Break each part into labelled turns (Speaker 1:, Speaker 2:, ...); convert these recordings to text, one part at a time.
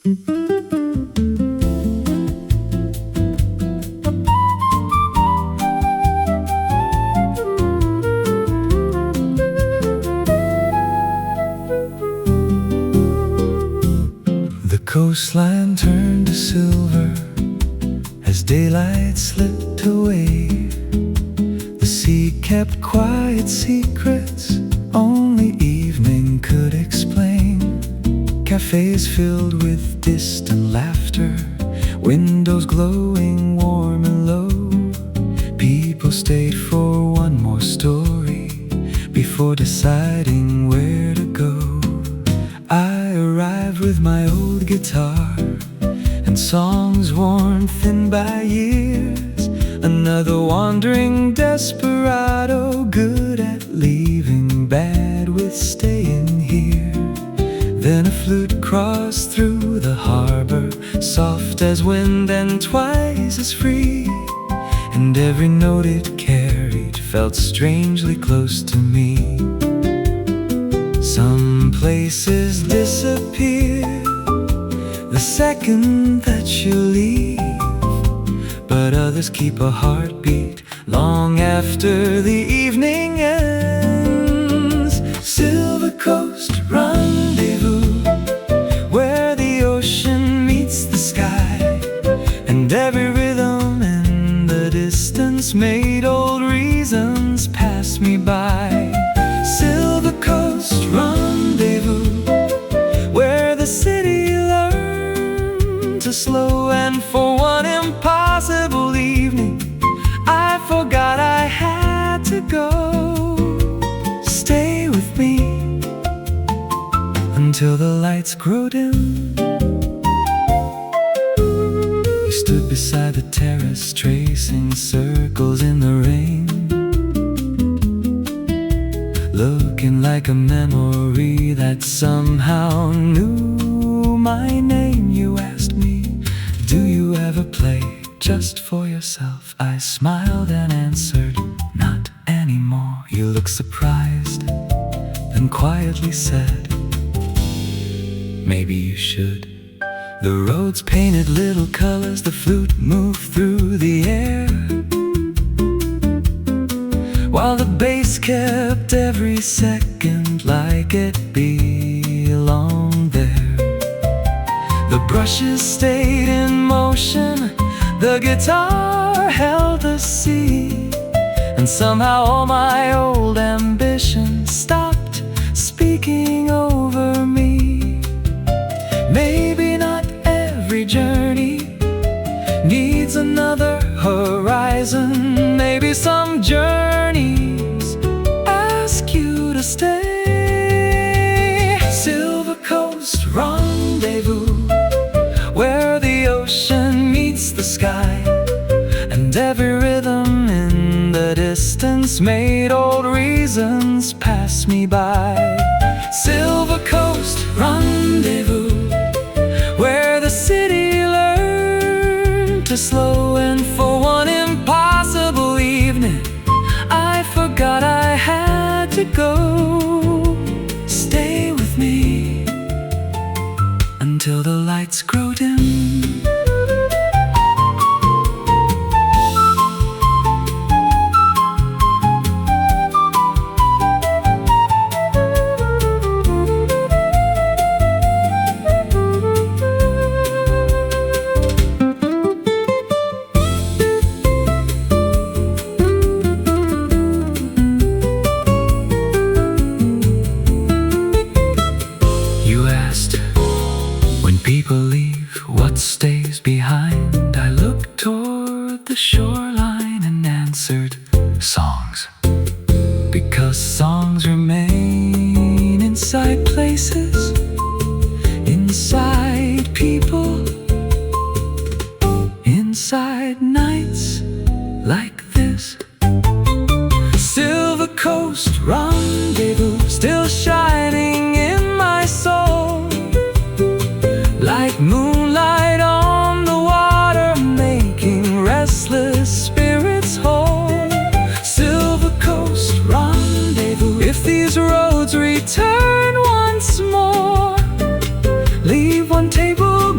Speaker 1: The coastline turned to silver as daylight slipped away. The sea kept quiet secrets only evening could explain. Cafes filled with distant laughter, windows glowing warm and low. People stayed for one more story before deciding where to go. I arrived with my old guitar and songs worn thin by years. Another wandering desperado, good at leaving, bad with staying here. Then a flute crossed through the harbor, soft as wind and twice as free. And every note it carried felt strangely close to me. Some places disappear the second that you leave, but others keep a heartbeat long after the evening ends. Silver Coast Rendezvous, where the ocean meets the sky, and every rhythm in the distance made old reasons pass me by. Silver Coast Rendezvous, where the city learned to slow, and for one impossible evening I forgot I had to go. Stay with me until the lights grow dim. We stood beside the terrace, tracing circles in the rain, looking like a memory that somehow knew my name. You asked me, do you ever play just for yourself? I smiled and answered, not anymore. You looked surprised, then quietly said, maybe you should. The roads painted little colors, the flute moved through the air, while the bass kept every second like it belonged there. The brushes stayed in motion, the guitar held the sea, and somehow all my old ambitions stopped speaking over me. Maybe not every journey needs another horizon. Maybe some journeys ask you to stay. Silver Coast Rendezvous, where the ocean meets the sky, and every rhythm in the distance made old reasons pass me by. Silver Coast Rendezvous, where the city learned to slow, and for one impossible evening I forgot I had to go. Stay with me until the lights grow dim. People leave, what stays behind? I looked toward the shoreline and answered, songs. Because songs remain inside places, inside people, inside nights like this. Silver Coast Rendezvous, still shining in my soul, like moonlight on the water, making restless spirits whole. Silver Coast Rendezvous, if these roads return once more, leave one table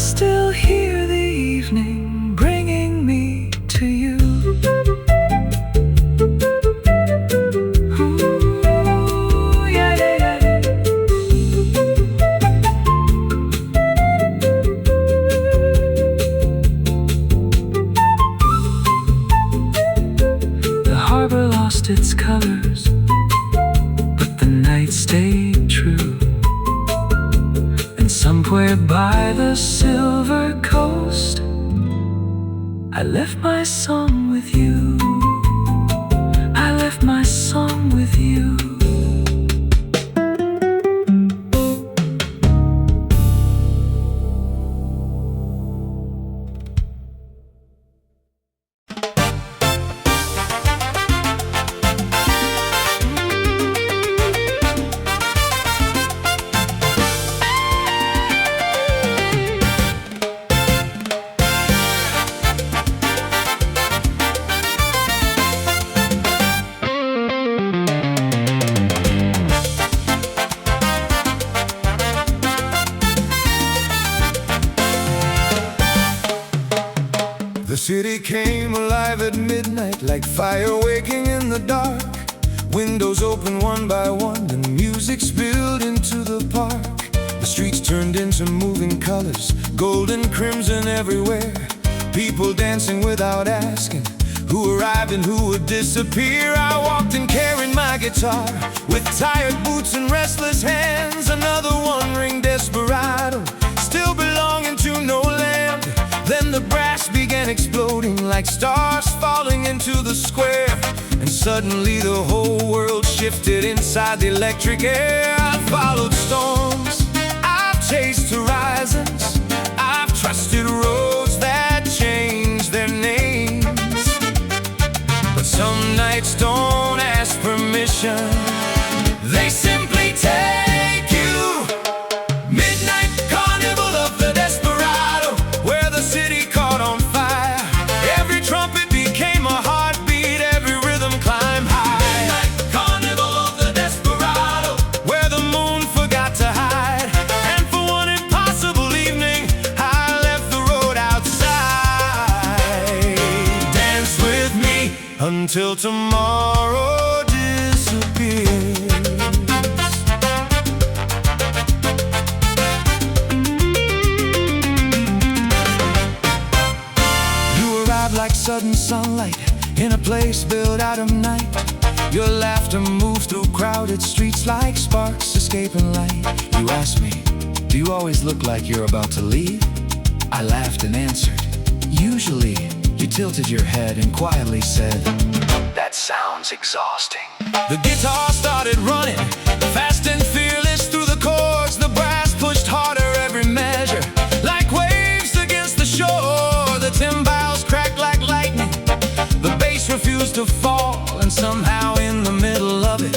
Speaker 1: still hear the evening bringing me to you. Ooh, yeah, yeah, yeah. The harbor lost its colors, but the night stayed true. And somewhere by the silver coast, I left my song with you. I left my song with you.
Speaker 2: The city came alive at midnight, like fire waking in the dark. Windows open one by one, and music spilled into the park. The streets turned into moving colors, gold and crimson everywhere. People dancing without asking who arrived and who would disappear. I walked in carrying my guitar, with tired boots and restless hands. Another wandering desperado, still belonging to no land. Then the brass began exploding like stars falling into the square. And suddenly the whole world shifted inside the electric air. I've followed storms, I've chased horizons, I've trusted roads that changed their names. But some nights don't ask permission, they simply take you. Midnight carnival of the desperado, where the city caught on fire. Every trumpet became a heartbeat, every rhythm climbed high. Midnight carnival of the desperado, where the moon forgot to hide. And for one impossible evening, I left the road outside. Dance with me until tomorrow disappears. Like sudden sunlight in a place built out of night. Your laughter moved through crowded streets like sparks escaping light. You asked me, do you always look like you're about to leave? I laughed and answered, usually. You tilted your head and quietly said, that sounds exhausting. The guitar started running, fast and fearless through the chords. The brass pushed harder every measure, like waves against the shore. The timbales cracked like lightning, the bass refused to fall. And somehow in the middle of it,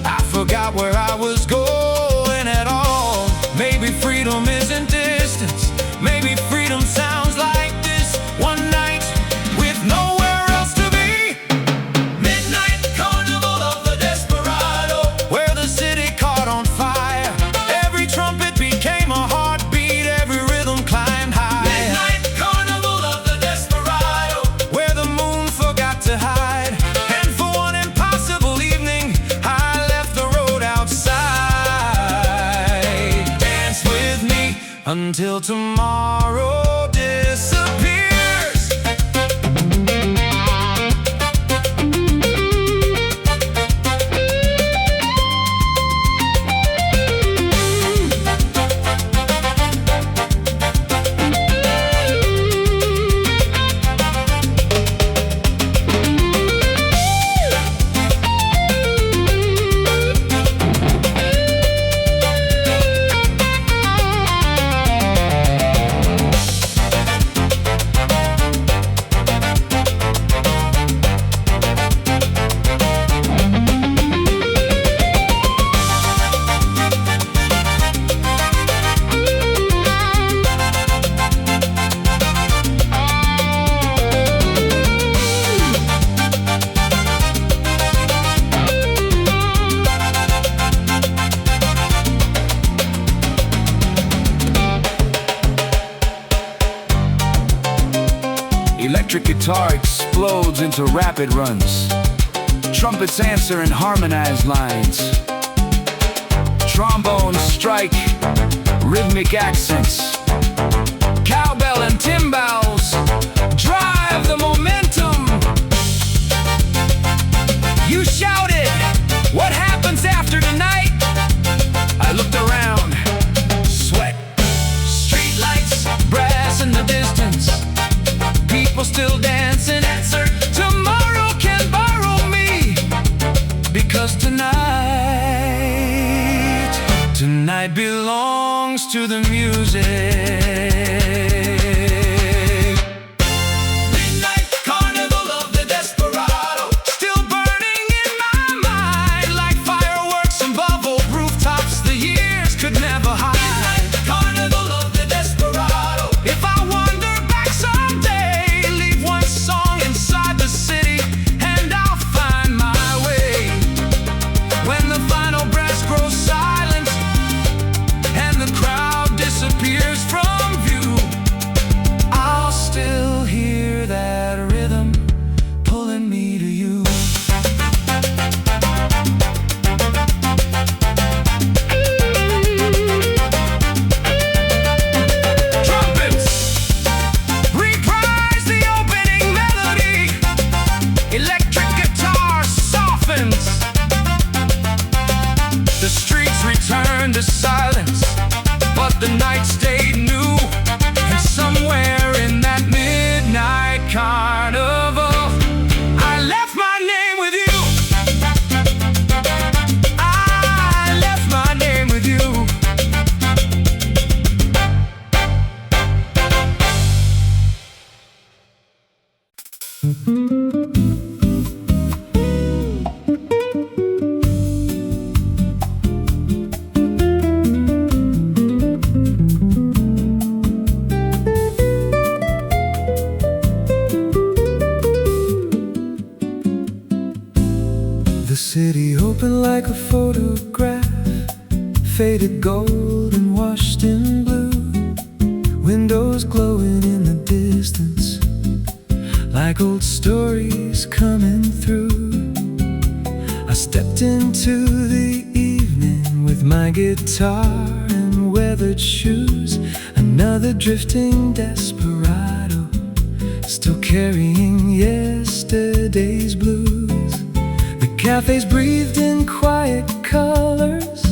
Speaker 2: I forgot where I was going at all. Maybe freedom isn't distance, maybe freedom sounds like this. One night with nowhere else to be. Midnight carnival of the desperado, where the city caught on fire. Every trumpet became a heartbeat, every rhythm climbed high. Midnight carnival of the desperado, where the moon forgot to hide. And for one impossible evening, I left the road outside. Dance with me until tomorrow disappears.
Speaker 3: Electric guitar explodes into rapid runs. Trumpets answer in harmonized lines. Trombones strike rhythmic accents. Cowbell and timbales drive the momentum. You shouted, "What happens after tonight?" I looked around, sweat, streetlights, brass in the distance. People still dancing. Answer, tomorrow can borrow me. Because tonight belongs to the music. Midnight carnival of the desperado, still burning in my mind like fireworks and bubble rooftops the years could never hide. Midnight carnival of the desperado. If I wander back someday, leave one song inside the city and I'll find my way. When the final brass grows silent and the crowd disappears from view, I'll still hear that rhythm pulling me to you. Trumpets reprise the opening melody. Electric guitar softens. The streets return to silence, but the night stayed new. And somewhere in that midnight carnival, I left my name with you. I left my name with you.
Speaker 1: The city open like a photograph, faded gold and washed in blue. Windows glowing in the distance, like old stories coming through. I stepped into the evening with my guitar and weathered shoes. Another drifting desperado, still carrying yesterday's blues. The cafes breathed in quiet colors.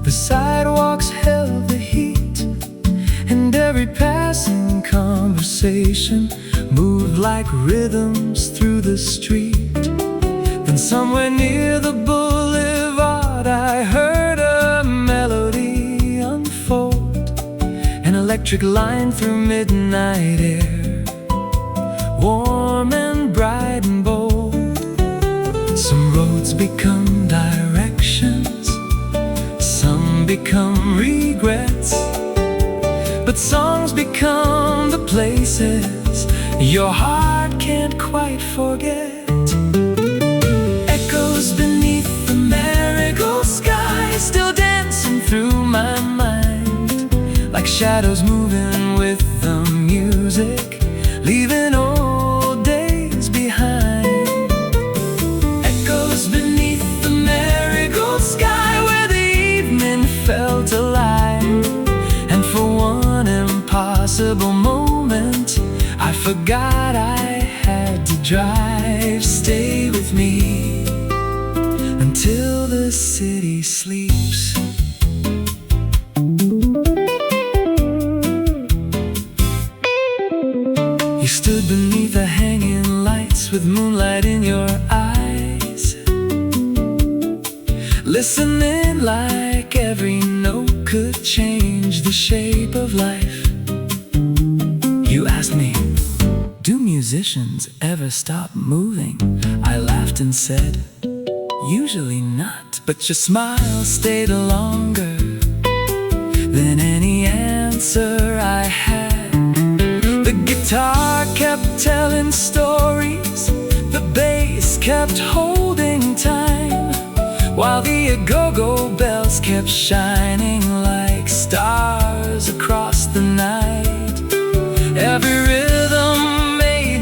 Speaker 1: The sidewalks held the heat, and every passing conversation moved like rhythms through the street. Then somewhere near the boulevard, I heard a melody unfold, an electric line through midnight air, warm and bright and bold. Some roads become directions, some become regrets, but songs become the places your heart can't quite forget. Echoes beneath the marigold sky, still dancing through my mind, like shadows moving with the music, leaving old days behind. Echoes beneath the marigold sky, where the evening felt alive. And for one impossible moment, I forgot I had to drive. Stay with me until the city sleeps. You stood beneath the hanging lights with moonlight in your eyes, listening like every note could change the shape of life. You asked me, do musicians ever stop moving? I laughed and said, usually not, but your smile stayed longer than any answer I had. The guitar kept telling stories, the bass kept holding time, while the go-go bells kept shining like stars across the night. Every rhythm made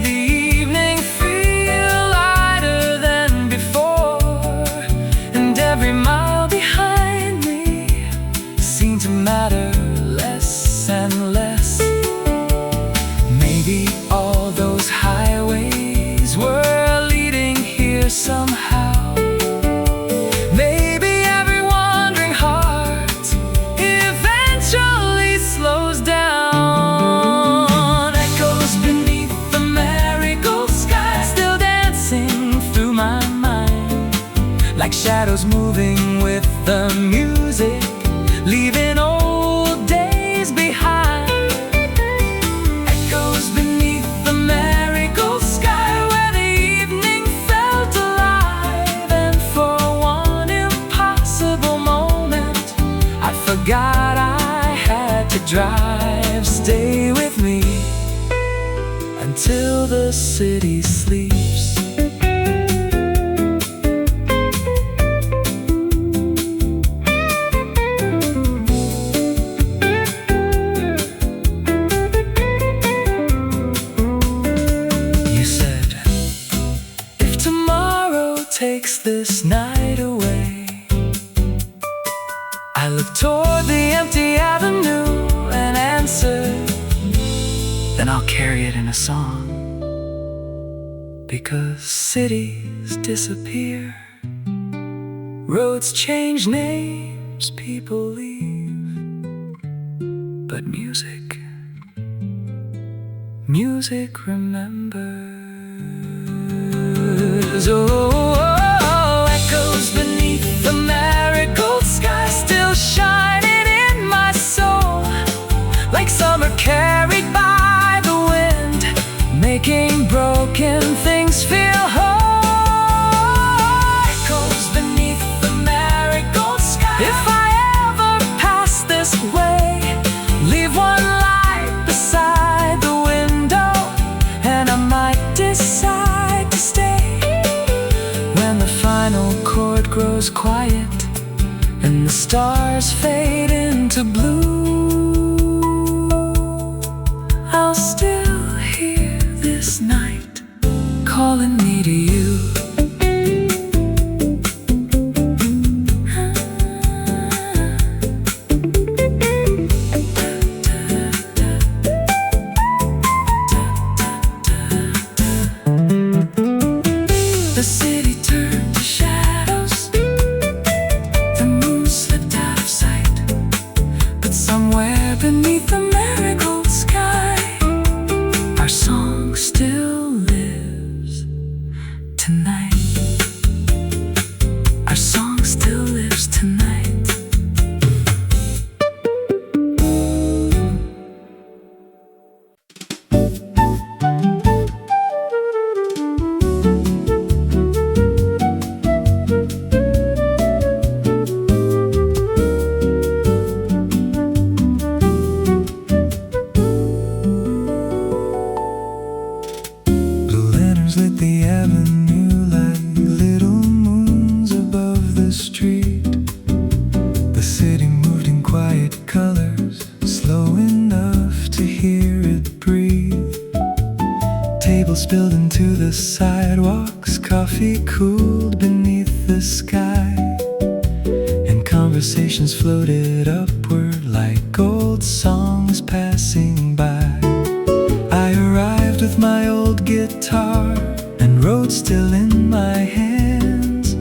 Speaker 1: though the city sleeps. You said, if tomorrow takes this night away, I looked toward the empty avenue and answered, then I'll carry it in a song. Because cities disappear, roads change names, people leave, but music remembers. Oh, echoes beneath the marigold sky, still shining in my soul, like summer carried by the wind, making broken things feel whole. Echoes beneath the marigold sky. If I ever pass this way, leave one light beside the window, and I might decide to stay. When the final chord grows quiet and the stars fade into blue, I'll still hear this night calling me to you. The city turned to shadows, the moon slipped out of sight, but somewhere beneath the marigold sky, our song still lives tonight. Our song still lives tonight. Blue lanterns lit the avenue like little moons above the street. The city moved in quiet colors, slow enough to hear it breathe. Tables spilled into the sidewalks, coffee cooled beneath the sky, and conversations floated upward like old songs passing by. I arrived with my old guitar and wrote still in my hands,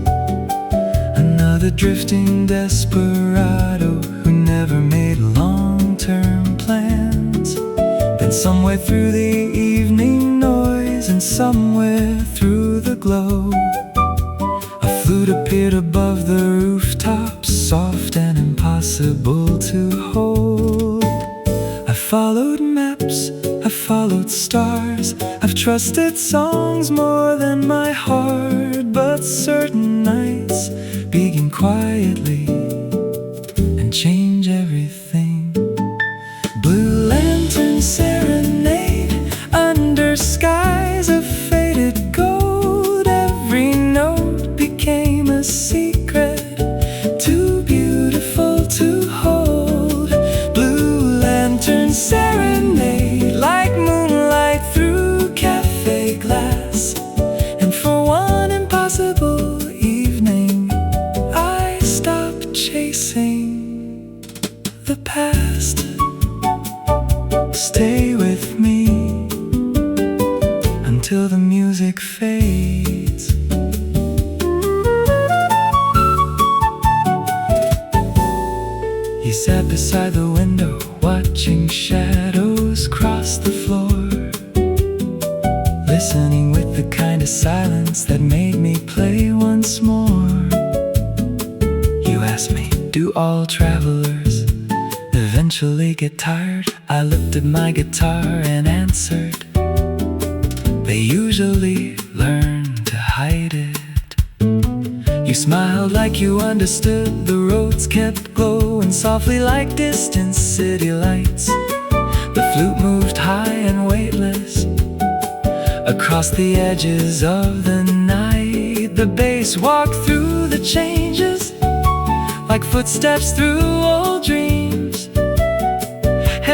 Speaker 1: another drifting desperado who never made long-term plans. Then somewhere through the evening noise and somewhere through the glow, a flute appeared above the rooftops, soft and impossible to hold. I followed maps, I followed stars, I've trusted songs more than my heart. But certain nights begin quietly and change everything. Blue lantern serenade under skies of faded gold. Every note became a secret, too beautiful to hold. Blue lantern serenade like moonlight through café glass. And for one impossible evening, I stopped chasing the past. Stay with me until the music fades. He sat beside the window, watching shadows cross the floor, listening with the kind of silence that made me play once more. You asked me, do all travelers eventually get tired? I looked at my guitar and answered, they usually learn to hide it. You smiled like you understood. The roads kept glowing softly like distant city lights. The flute moved high and weightless Across the edges of the night, the bass walked through the changes like footsteps through old dreams.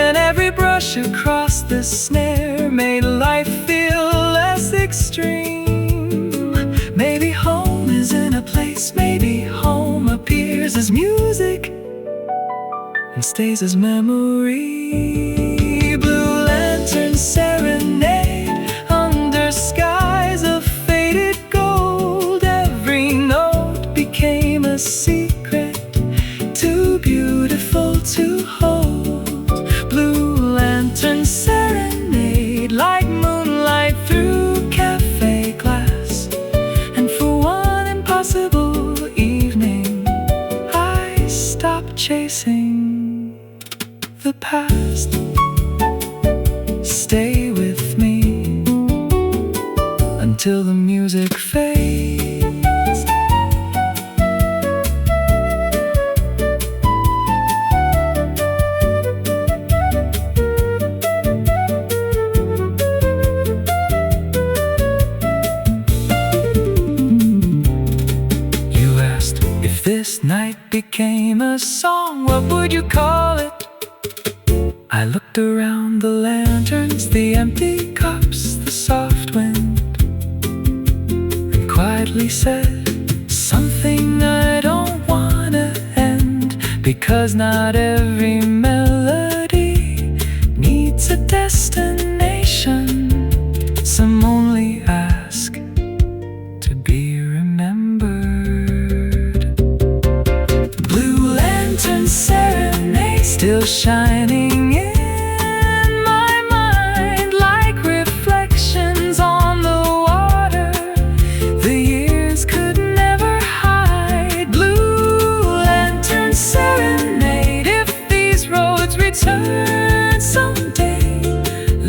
Speaker 1: And every brush across the snare made life feel less extreme. Maybe home is in a place, maybe home appears as music and stays as memory. Blue lantern serenade under skies of faded gold. Every note became a secret, too beautiful to hold. Blue lantern serenade like moonlight through café glass. And for one impossible evening, I stopped chasing the past. Stay with me until the music fades. You asked if this night became a song, what would you call it? I looked around the lanterns, the empty cups, the soft wind, and quietly said, something I don't wanna end, because not every melody needs a destination. Some only ask to be remembered. Blue lantern serenade still shining in my mind like reflections on the water the years could never hide. Blue lantern serenade, if these roads return someday,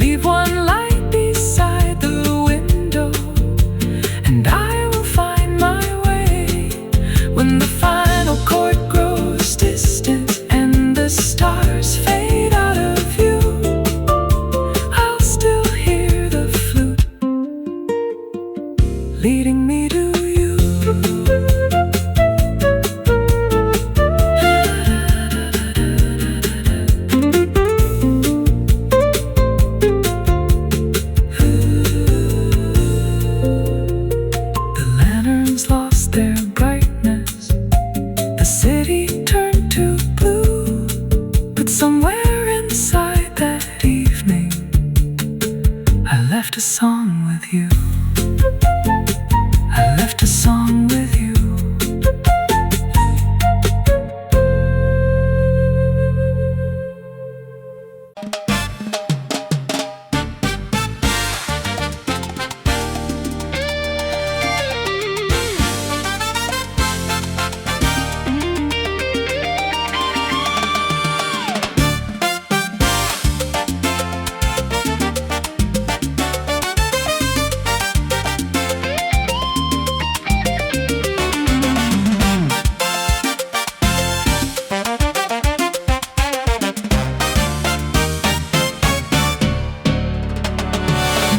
Speaker 1: leave one light beside the window, and I will find my way. When the final chord grows distant and the stars fade out of view, I'll still hear the flute leading me to you. The lanterns lost their brightness, the city turned to blue, but somewhere inside that evening, I left a song with you. I left a song with you.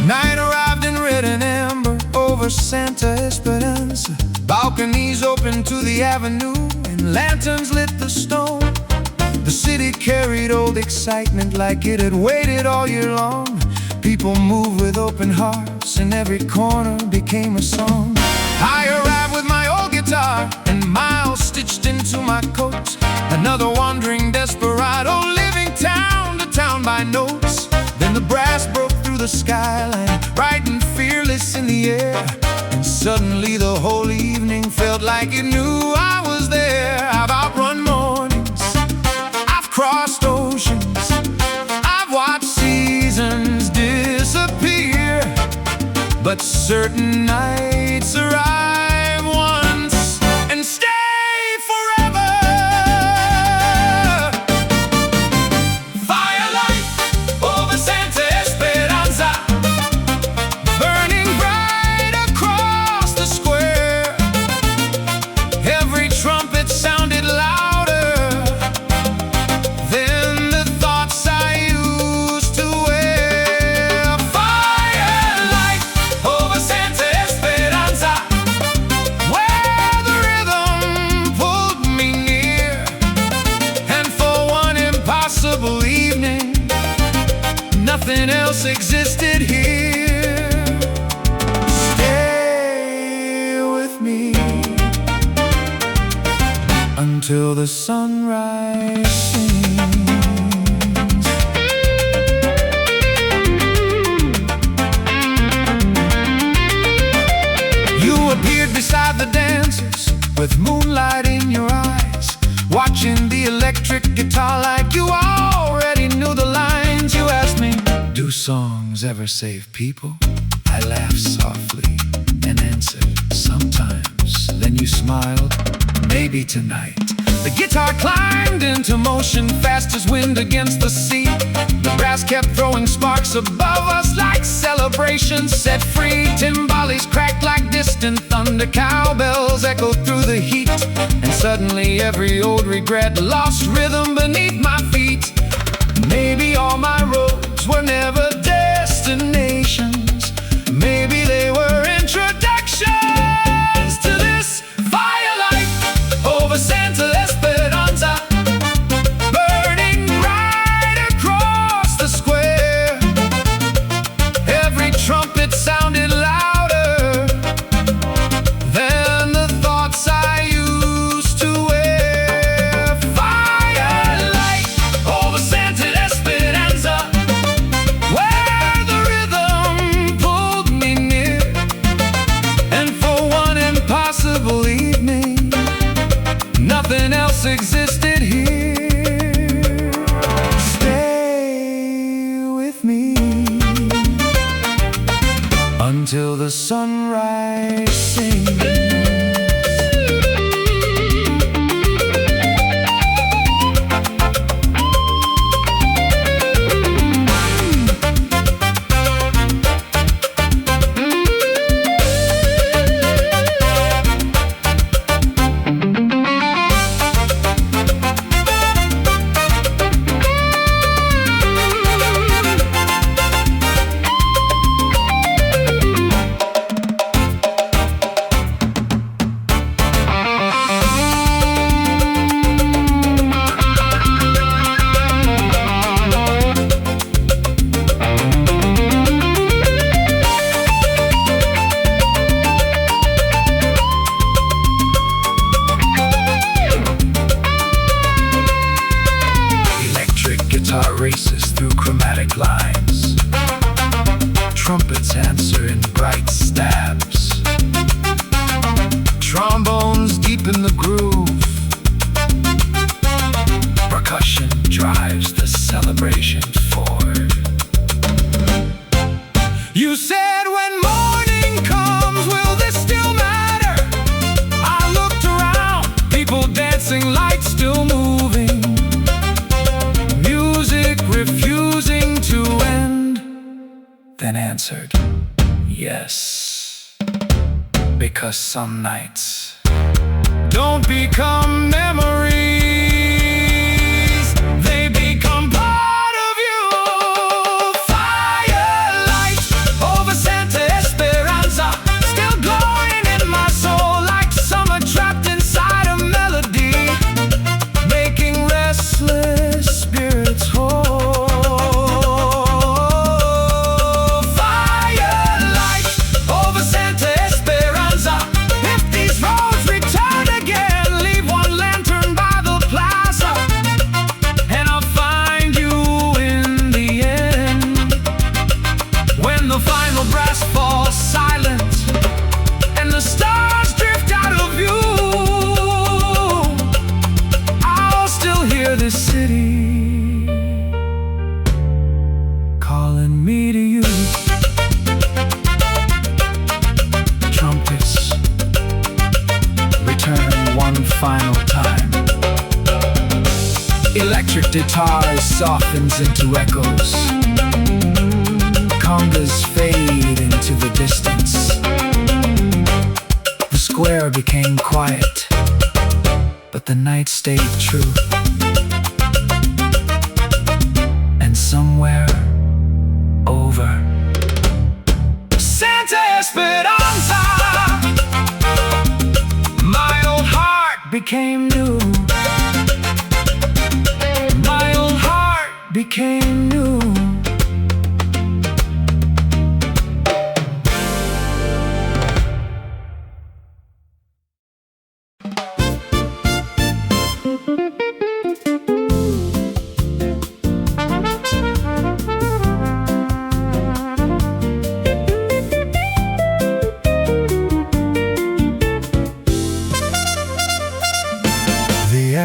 Speaker 2: Night arrived in red and amber over Santa Esperanza. Balconies open to the avenue and lanterns lit the stone. The city carried old excitement like it had waited all year long. People moved with open hearts and every corner became a song. I arrived with my old guitar and miles stitched into my coat. Another wandering desperado living town to town by notes. Then the brass broke through the skyline, bright and fearless in the air. And suddenly the whole evening felt like it knew I was there. I've outrun mornings, I've crossed oceans, I've watched seasons disappear, but certain nights arrive once and stay forever.
Speaker 3: Firelight over Santa Esperanza,
Speaker 2: Burning bright across the square, every trumpet sounded louder than the thoughts I used to wear.
Speaker 3: firelight
Speaker 2: else existed here. Stay with me until the sunrise sings. You appeared beside the dancers with moonlight in your eyes, watching the electric guitar like you already knew the lines. You asked me, do songs ever save people? I laughed softly and answered, sometimes. Then you smiled, maybe tonight. The guitar climbed into motion, fast as wind against the sea. The brass kept throwing sparks above us like celebrations set free. Timbales cracked like distant thunder, cowbells echoed through the heat. And suddenly every old regret lost rhythm beneath my feet. Maybe all my roads were never destinations. Maybe they were introductions to this firelight over Santa Esperanza, burning right across the square. Every trumpet sounded louder than the thoughts I used to wear. Firelight over Santa Esperanza, where the rhythm pulled me near. And for one impossible evening, nothing else existed here. Stay with me until the sunrise sings. Races through chromatic lines. Trumpets answer in bright stabs. Trombones deepen the groove. Percussion drives the celebration forward. You said, when morning comes, will this still matter? I looked around, people dancing, lights still moving, refusing to end. Then answered, yes, because some nights don't become memories, they become part of you. Firelight over Santa Esperanza, still glowing in my soul like summer trapped inside a melody, making restless spirits whole. This city calling me to you. Trumpets return one final time. Electric guitar softens into echoes. Congas fade into the distance. The square became quiet, but the night stayed true. Somewhere over Santa Esperanza, my old heart became new. My old heart became new.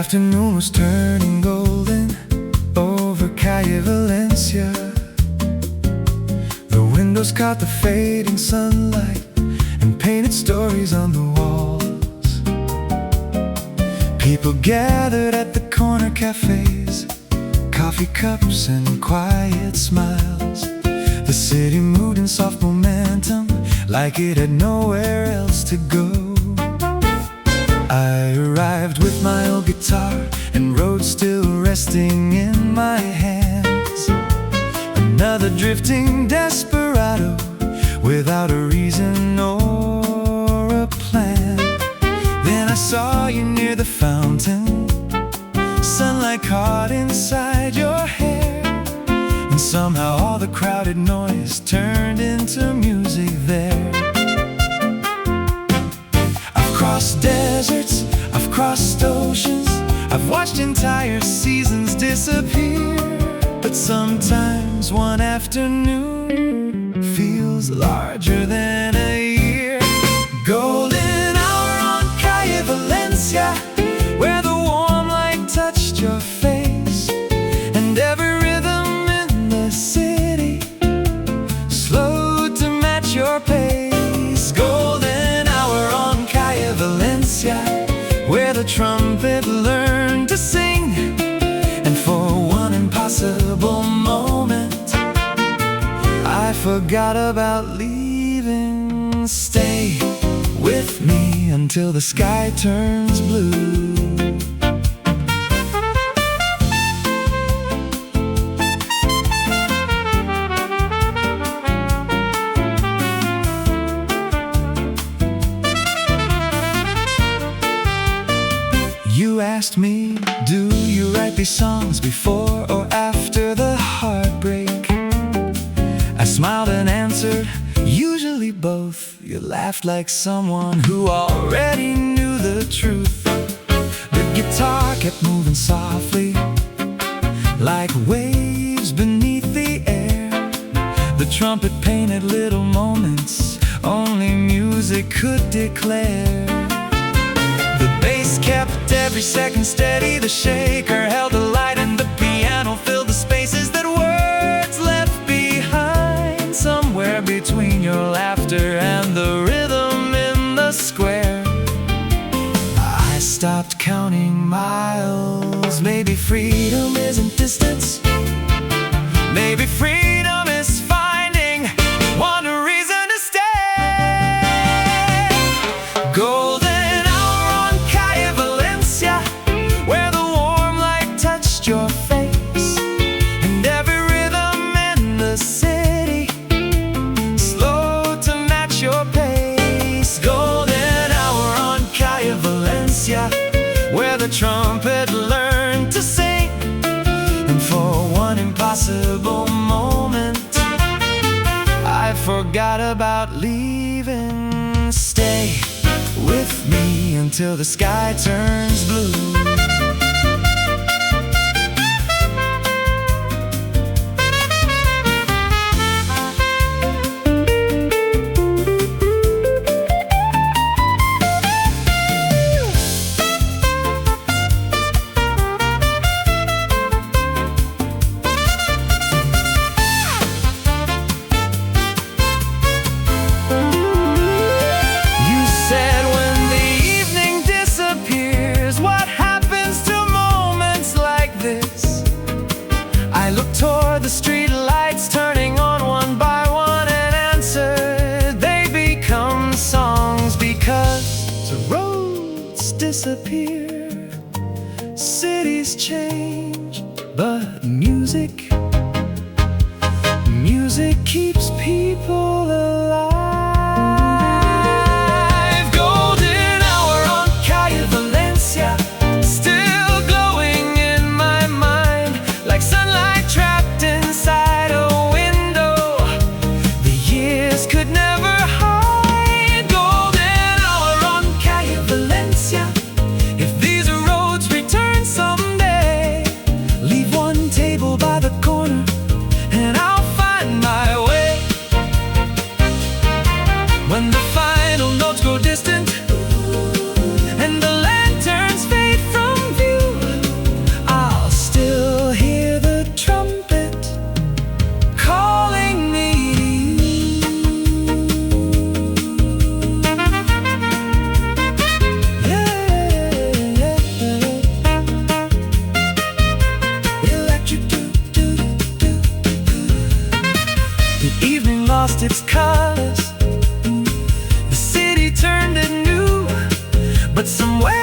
Speaker 1: afternoon was turning golden over Calle Valencia. The windows caught the fading sunlight and painted stories on the walls. People gathered at the corner cafes, coffee cups and quiet smiles. The city moved in soft momentum, like it had nowhere else to go. I arrived with my old guitar and road still resting in my hands. Another drifting desperado, without a reason or a plan. Then I saw you near the fountain, sunlight caught inside your hair, and somehow all the crowded noise turned into music there. I've crossed deserts, I've crossed oceans, I've watched entire seasons disappear. But sometimes one afternoon feels larger than a year. Golden hour on Calle Valencia, where the warm light touched your face, and every rhythm in the city slowed to match your pace. Golden hour on Calle Valencia, where the trumpet learned to sing, and for one impossible moment I forgot about leaving. Stay with me until the sky turns blue. You asked me, do you write these songs before or after the heartbreak? I smiled and answered, usually both. You laughed like someone who already knew the truth. The guitar kept moving softly, like waves beneath the air. The trumpet painted little moments only music could declare. The bass kept every second steady, the shaker held the light, and the piano filled the spaces that words left behind. Somewhere between your laughter and the rhythm in the square, I stopped counting miles. Maybe freedom isn't distance, maybe freedom is finding one reason to stay. Golden your face, and every rhythm in the city slowed to match your pace. Golden hour on Calle Valencia, where the trumpet learned to sing, and for one impossible moment I forgot about leaving. Stay with me until the sky turns blue. I looked toward the street lights, turning on one by one, and answered, they become songs. Because the roads disappear, cities change, but music keeps people alive. Golden hour on Calle Valencia, still glowing in my mind, like sunlight trapped inside a window the years could never hide. Golden hour on Calle Valencia, if these roads return someday, leave one table by the corner and I'll find my way. When the final notes grow distant and the lanterns fade from view, lost its colors. The city turned anew, but somewhere